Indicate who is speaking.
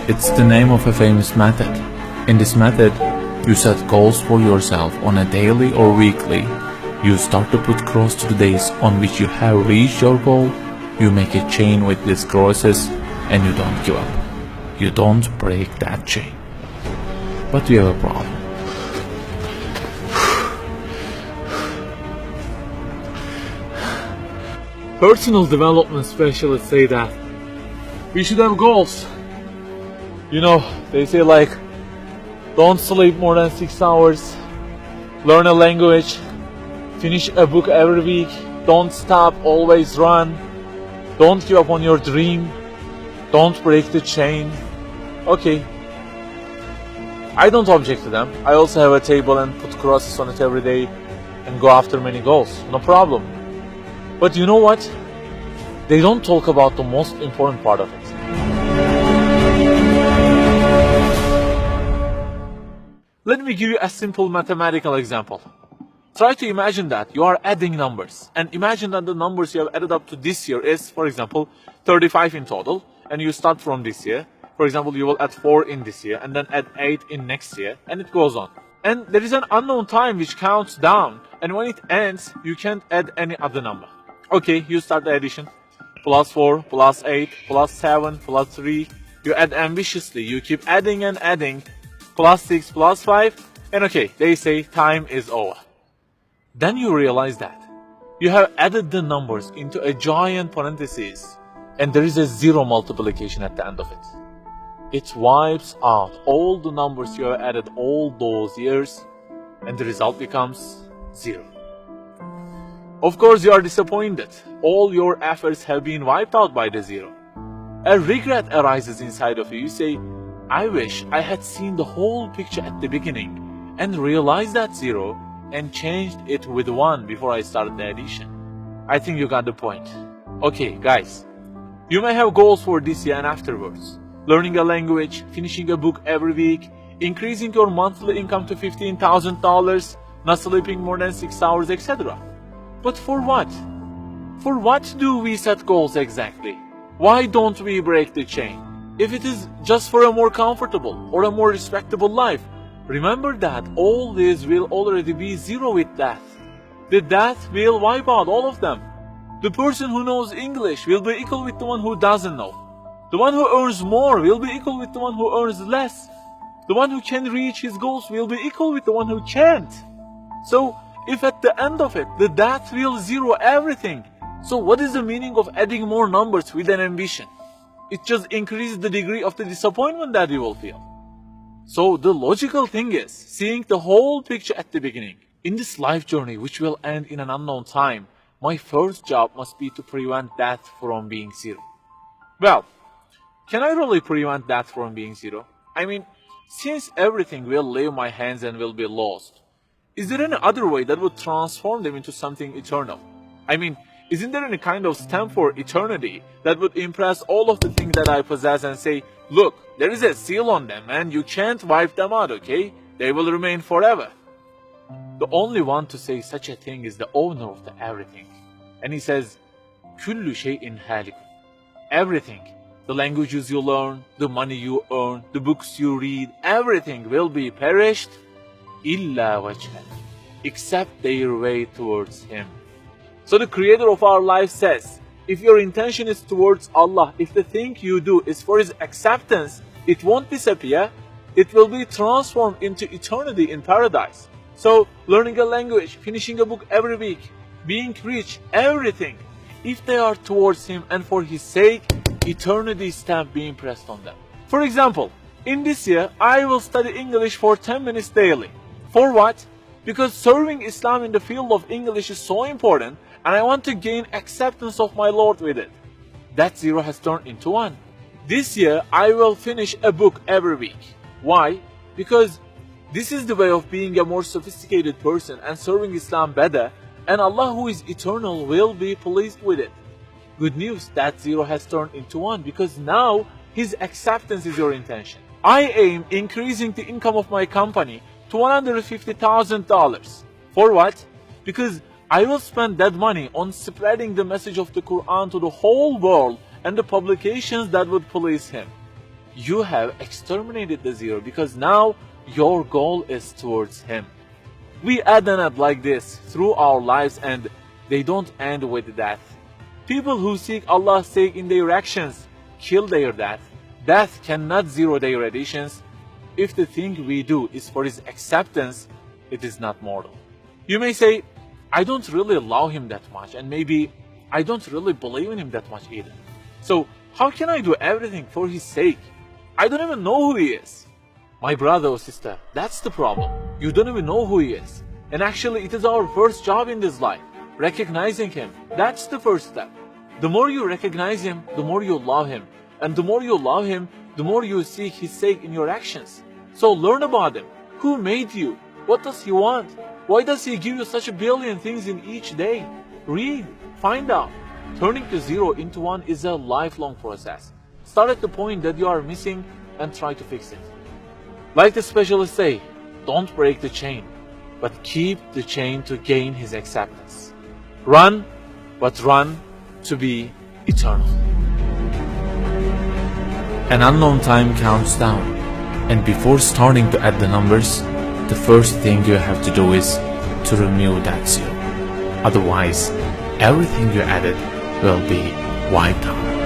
Speaker 1: It's the name of a famous method. In this method, you set goals for yourself on a daily or weekly. You start to put cross to the days on which you have reached your goal. You make a chain with these crosses and you don't give up. You don't break that chain. But you have a problem. Personal development specialists say that we should have goals. You know, they say like, don't sleep more than 6 hours, learn a language, finish a book every week, don't stop, always run, don't give up on your dream, don't break the chain. Okay, I don't object to them. I also have a table and put crosses on it every day and go after many goals, no problem. But you know what? They don't talk about the most important part of it. Let me give you a simple mathematical example. Try to imagine that you are adding numbers, and imagine that the numbers you have added up to this year is, for example, 35 in total, and you start from this year. For example, you will add 4 in this year, and then add 8 in next year, and it goes on. And there is an unknown time which counts down, and when it ends, you can't add any other number. Okay, you start the addition. Plus 4, plus 8, plus 7, plus 3. You add ambitiously, you keep adding and adding. Plus 6, plus 5, and okay, they say time is over. Then you realize that you have added the numbers into a giant parenthesis, and there is a zero multiplication at the end of it. It wipes out all the numbers you have added all those years, and the result becomes 0. Of course, you are disappointed. All your efforts have been wiped out by the 0. A regret arises inside of you. You say, I wish I had seen the whole picture at the beginning and realized that 0 and changed it with 1 before I started the addition. I think you got the point. Okay, guys, you may have goals for this year and afterwards. Learning a language, finishing a book every week, increasing your monthly income to $15,000, not sleeping more than 6 hours, etc. But for what? For what do we set goals exactly? Why don't we break the chain? If it is just for a more comfortable or a more respectable life, remember that all this will already be 0 with death. The death will wipe out all of them. The person who knows English will be equal with the one who doesn't know. The one who earns more will be equal with the one who earns less. The one who can reach his goals will be equal with the one who can't. So, if at the end of it, the death will 0 everything, so what is the meaning of adding more numbers with an ambition? It just increases the degree of the disappointment that you will feel. So the logical thing is seeing the whole picture at the beginning. In this life journey, which will end in an unknown time, my first job must be to prevent death from being 0. Well, can I really prevent death from being 0? I mean, since everything will leave my hands and will be lost, is there any other way that would transform them into something eternal? I mean, isn't there any kind of stamp for eternity that would impress all of the things that I possess and say, look, there is a seal on them and you can't wipe them out, okay? They will remain forever. The only one to say such a thing is the owner of the everything. And he says, Kullu şeyin halikun. Everything, the languages you learn, the money you earn, the books you read, everything will be perished, illa wajhah, except their way towards Him. So the creator of our life says, if your intention is towards Allah, if the thing you do is for His acceptance, it won't disappear, it will be transformed into eternity in paradise. So learning a language, finishing a book every week, being rich, everything, if they are towards Him and for His sake, eternity stamp being pressed on them. For example, in this year, I will study English for 10 minutes daily. For what? Because serving Islam in the field of English is so important, and I want to gain acceptance of my Lord with it. That 0 has turned into 1. This year, I will finish a book every week. Why? Because this is the way of being a more sophisticated person and serving Islam better, and Allah who is eternal will be pleased with it. Good news, that 0 has turned into 1 because now His acceptance is your intention. I aim increasing the income of my company to $150,000. For what? Because I will spend that money on spreading the message of the Quran to the whole world and the publications that would please Him. you have exterminated the zero because now your goal is towards him. We add and add like this through our lives and they don't end with death. People who seek Allah's sake in their actions kill their death. Death cannot zero their additions. If the thing we do is for his acceptance, it is not mortal. You may say, I don't really love him that much and maybe I don't really believe in him that much either. So how can I do everything for his sake? I don't even know who he is. My brother or sister, that's the problem. You don't even know who he is. And actually it is our first job in this life. Recognizing him, that's the first step. The more you recognize him, the more you love him. And the more you love him, the more you seek his sake in your actions. So learn about him. Who made you? What does he want? Why does he give you such a billion things in each day? Read, find out. Turning the zero into one is a lifelong process. Start at the point that you are missing and try to fix it. Like the specialists say, don't break the chain, but keep the chain to gain his acceptance. Run, but run to be eternal. An unknown time counts down, and before starting to add the numbers, the first thing you have to do is to remove that zero. Otherwise, everything you added will be wiped out.